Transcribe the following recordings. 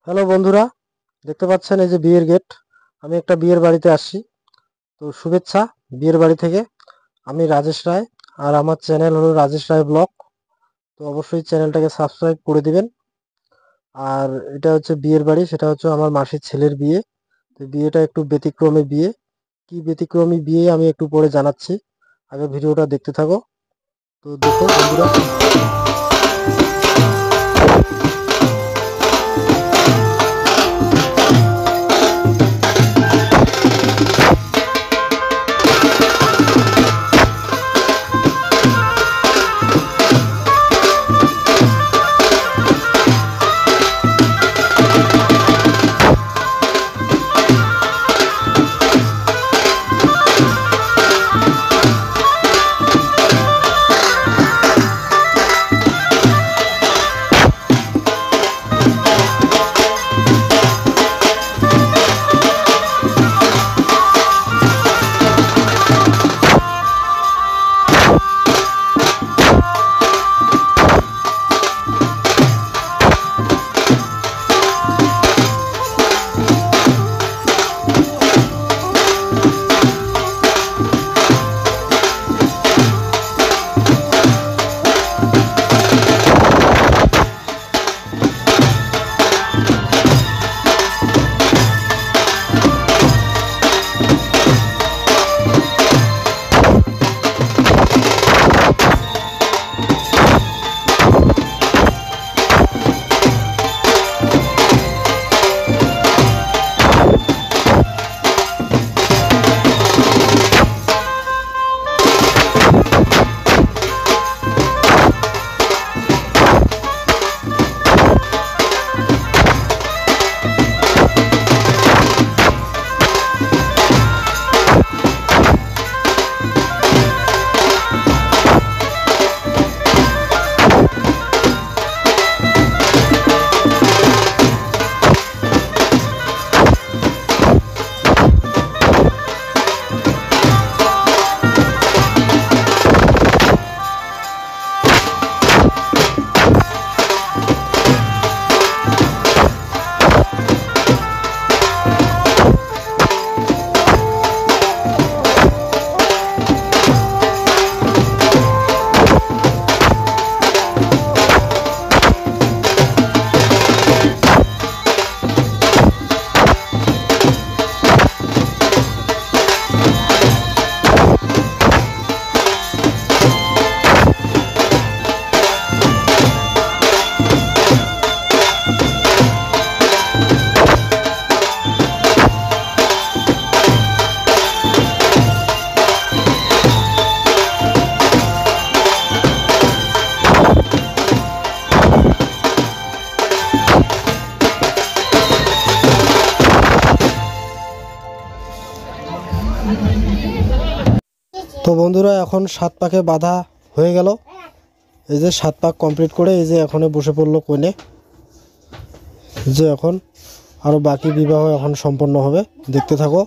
Hello বন্ধুরা, দেখতে পাচ্ছেন এই যে বিয়ের গেট। আমি একটা বিয়ের বাড়িতে আসছি। তো শুভেচ্ছা বিয়ের বাড়ি থেকে। আমি রাজেশ রায়, আর আমার চ্যানেল হলো রাজেশ রায় ব্লগ। তো অবশ্যই চ্যানেলটাকে সাবস্ক্রাইব করে দিবেন। আর এটা হচ্ছে বিয়ের বাড়ি, সেটা হচ্ছে আমার মাসির ছেলের বিয়ে। তো বিয়েটা একটু ব্যতিক্রমী বিয়ে। কি ব্যতিক্রমী বিয়ে আমি একটু পরে জানাচ্ছি। আগে ভিডিওটা দেখতে থাকো। তো দেখো বন্ধুরা। তো বন্ধুরা, এখন 7 পাকে বাঁধা হয়ে গেল। এই যে 7 পাক কমপ্লিট করে এই যে এখানে বসে পড়লো কনে। যে এখন আরো বাকি বিবাহ এখন সম্পন্ন হবে, দেখতে থাকো।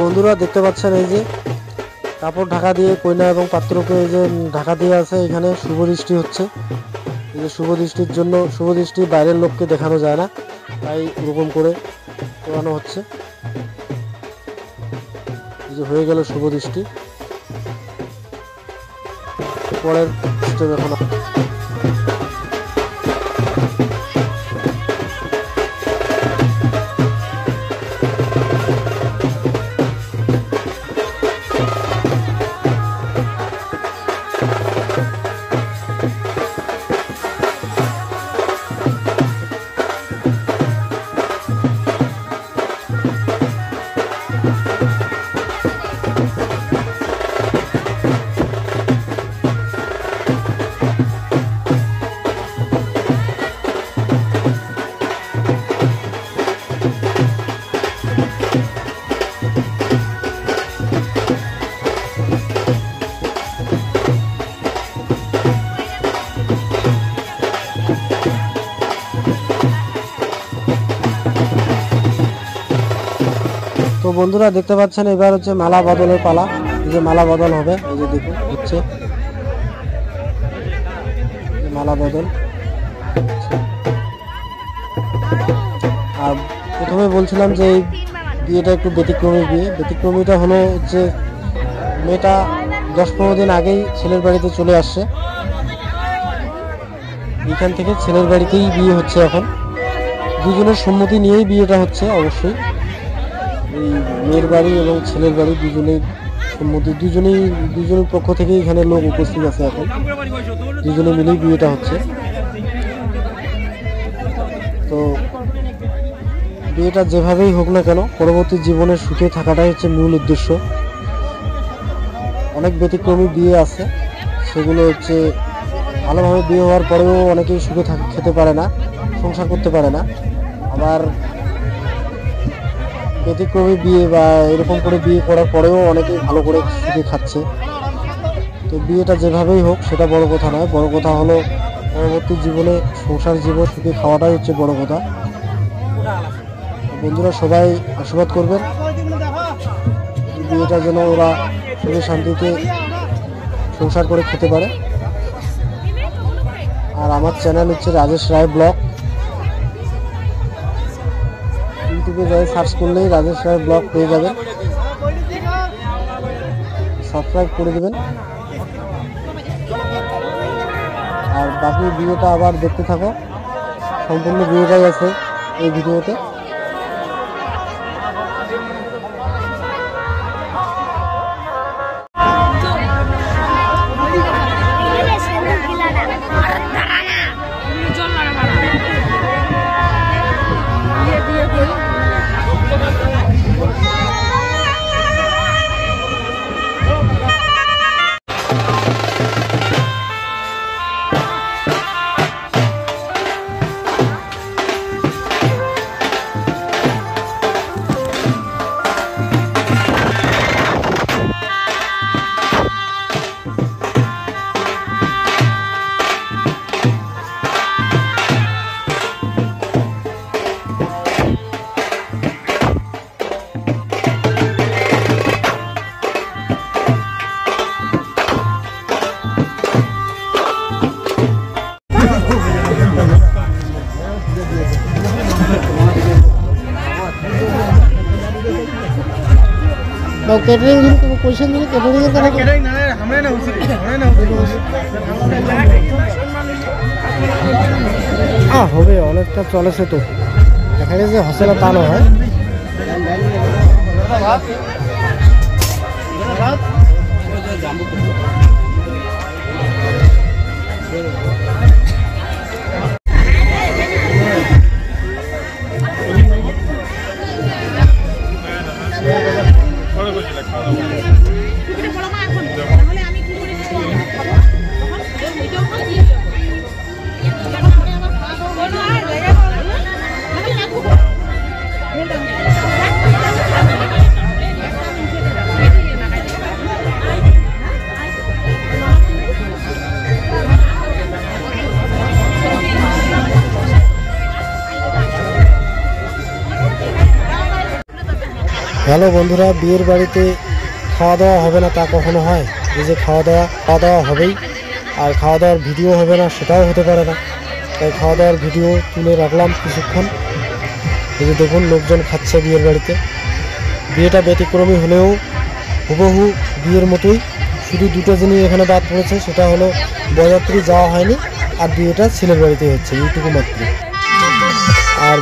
বন্ধুরা দেখতে পাচ্ছেন এই যে কাপড় ঢাকা দিয়ে কইনা এবং পাত্রকে এই যে ঢাকা দিয়ে আছে। এখানে শুভ দৃষ্টি হচ্ছে। এই যে শুভ দৃষ্টির জন্য, শুভ দৃষ্টি বাইরের লোককে দেখানো যায় না, তাই এরকম করে করানো হচ্ছে। এই যে হয়ে গেল শুভ দৃষ্টি। পরের স্টেপ এখন তো বন্ধুরা দেখতে পাচ্ছেন এবার হচ্ছে মালা বদলের পালা। এই যে মালা বদল হবে, এই যে দেখুন হচ্ছে মালা বদল। আর প্রথমে বলছিলাম যে এই বিয়েটা একটু ব্যতিক্রমী বিয়ে। ব্যতিক্রমীটা হলো হচ্ছে মেয়েটা 10-15 দিন আগেই ছেলের বাড়িতে চলে আসছে। এখান থেকে ছেলের বাড়িতেই বিয়ে হচ্ছে। এখন দুজনের সম্মতি নিয়েই বিয়েটা হচ্ছে। অবশ্যই এই মেয়ের বাড়ি এবং ছেলের বাড়ি দুজনেই সম্মতি, দুজনের পক্ষ থেকে এখানে লোক উপস্থিত আছে। এখন দুজনে মিলেই বিয়েটা হচ্ছে। তো বিয়েটা যেভাবেই হোক না কেন পরবর্তী জীবনের সুখে থাকাটাই হচ্ছে মূল উদ্দেশ্য। অনেক ব্যতিক্রমী বিয়ে আছে, সেগুলো হচ্ছে ভালোভাবে বিয়ে হওয়ার পরেও অনেকেই সুখে খেতে পারে না, সংসার করতে পারে না। আবার ব্যতিক্রমী বিয়ে বা এরকম করে বিয়ে করার পরেও অনেকেই ভালো করে সুখে খাচ্ছে। তো বিয়েটা যেভাবেই হোক সেটা বড় কথা নয়, বড় কথা হলো পরবর্তী জীবনে সংসার জীবন সুখে খাওয়াটাই হচ্ছে বড় কথা। বন্ধুরা সবাই আশীর্বাদ করবেন বিয়েটা যেন ওরা সুখে শান্তিতে সংসার করে খেতে পারে। আর আমার চ্যানেল হচ্ছে রাজেশ রায় ব্লগ। ইউটিউবে যাই সার্চ করলেই রাজেশ রায় ব্লগ পেয়ে যাবেন। সাবস্ক্রাইব করে দেবেন। আর বাকি ভিডিওটা আবার দেখতে থাকো, সম্পূর্ণ ভিডিওটাই আছে এই ভিডিওতে। कैटरिंग को क्वेश्चन दिले कैटरिंग का कैटरिंग ना हमरे ना उसी হবে অনেকটা চলেছে। তো দেখা গেছে হসেলা তানো হয়। হ্যালো বন্ধুরা, বিয়ের বাড়িতে খাওয়া দাওয়া হবে না তা কখনো হয়? এই যে খাওয়া দাওয়া হবেই, আর খাওয়া দাওয়ার ভিডিও হবে না সেটাও হতে পারে না। তাই খাওয়া দাওয়ার ভিডিও তুলে রাখলাম কিছুক্ষণ। এই যে দেখুন, লোকজন খাচ্ছে বিয়ের বাড়িতে। বিয়েটা ব্যতিক্রমী হলেও হুবহু বিয়ের মতোই, শুধু দুটো জিনিস এখানে বাদ পড়েছে, সেটা হলো বরযাত্রী যাওয়া হয়নি আর বিয়েটা ছেলের বাড়িতে হচ্ছে, এইটুকু মাত্র। আর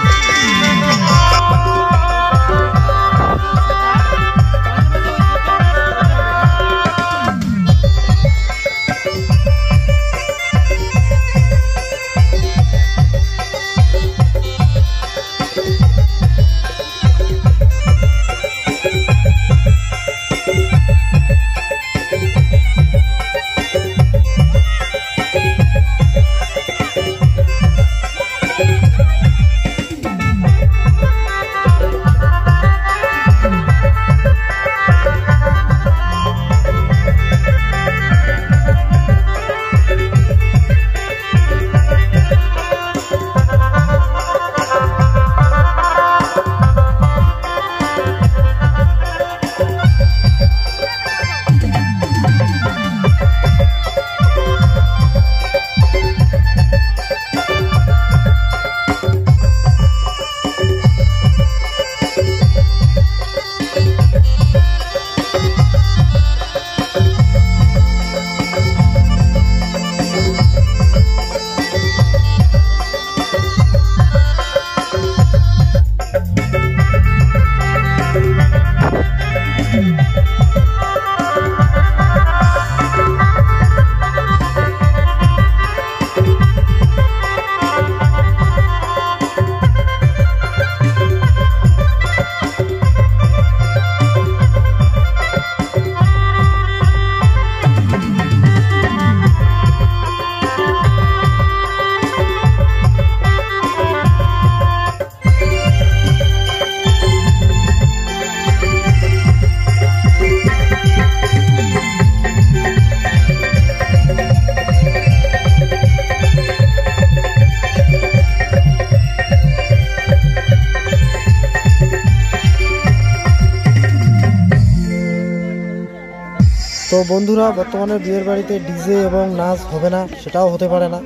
তো বন্ধুরা, বর্তমানে বিয়ের বাড়িতে ডিজে এবং নাচ হবে না সেটাও হতে পারে না।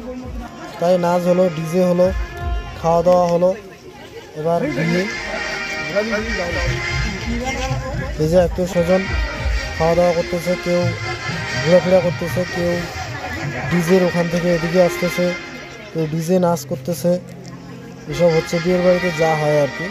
তাই নাচ হলো, ডিজে হলো, খাওয়া দাওয়া হলো, এবার বিয়ে। এই যে আত্মীয় স্বজন খাওয়া দাওয়া করতেছে, কেউ ঘোরাফেরা করতেছে, কেউ ডিজের ওখান থেকে এদিকে আসতেছে, কেউ ডিজে নাচ করতেছে। এসব হচ্ছে বিয়ের বাড়িতে যা হয় আর কি।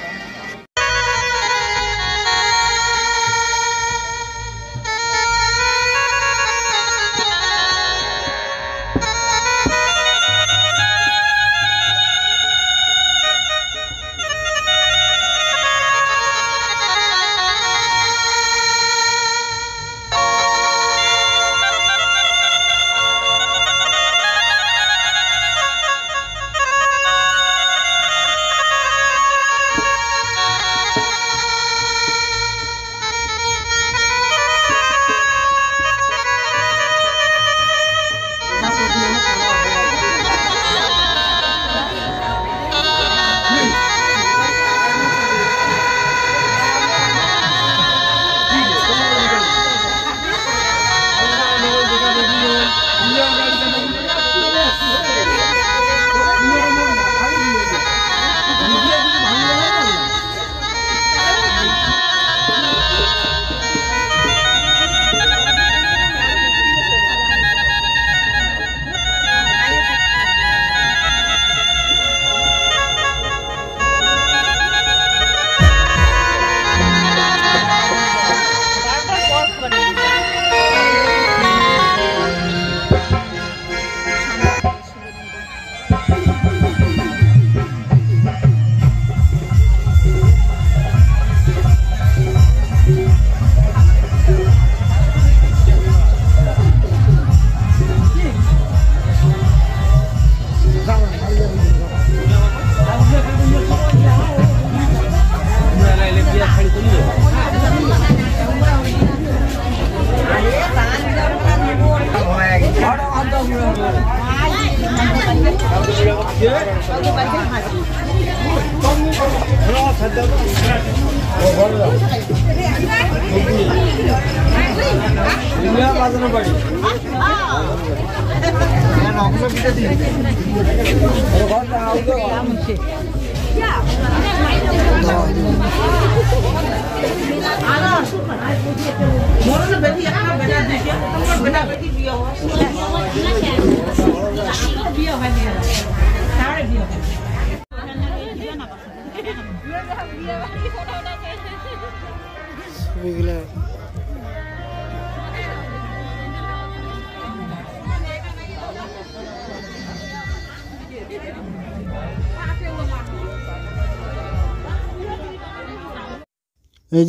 এই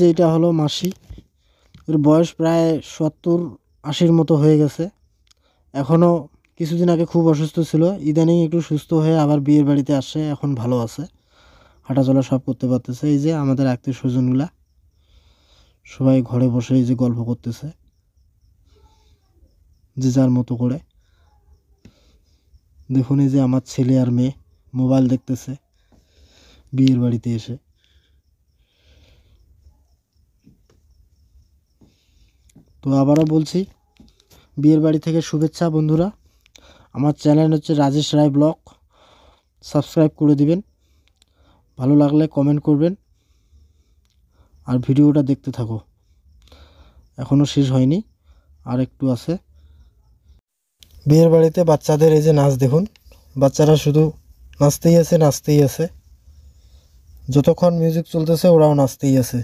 যে এটা হলো মাসি, এর বয়স প্রায় 70-80-র মতো হয়ে গেছে। এখনও কিছুদিন আগে খুব অসুস্থ ছিল, ইদানিং একটু সুস্থ হয়ে আবার বিয়ের বাড়িতে আসে, এখন ভালো আছে, হাঁটাচলা সব করতে পারতেছে। এই যে আমাদের আত্মীয় স্বজনগুলা সবাই ঘরে বসে এই যে গল্প করতেছে যে যার মতো করে। দেখুন এই যে আমার ছেলে আর মেয়ে মোবাইল দেখতেছে বিয়ের বাড়িতে এসে। তো আবারও বলছি, বিয়ের বাড়ি থেকে শুভেচ্ছা বন্ধুরা। আমার চ্যানেল হচ্ছে রাজেশ রায় ব্লগ, সাবস্ক্রাইব করে দিবেন, ভালো লাগলে কমেন্ট করবেন, আর ভিডিওটা দেখতে থাকো, এখনও শেষ হয়নি, আর একটু আছে। বিয়ের বাড়িতে বাচ্চাদের এই যে নাচ দেখুন, বাচ্চারা শুধু নাচতেই আছে, যতক্ষণ মিউজিক চলতেছে ওরাও নাচতেই আছে।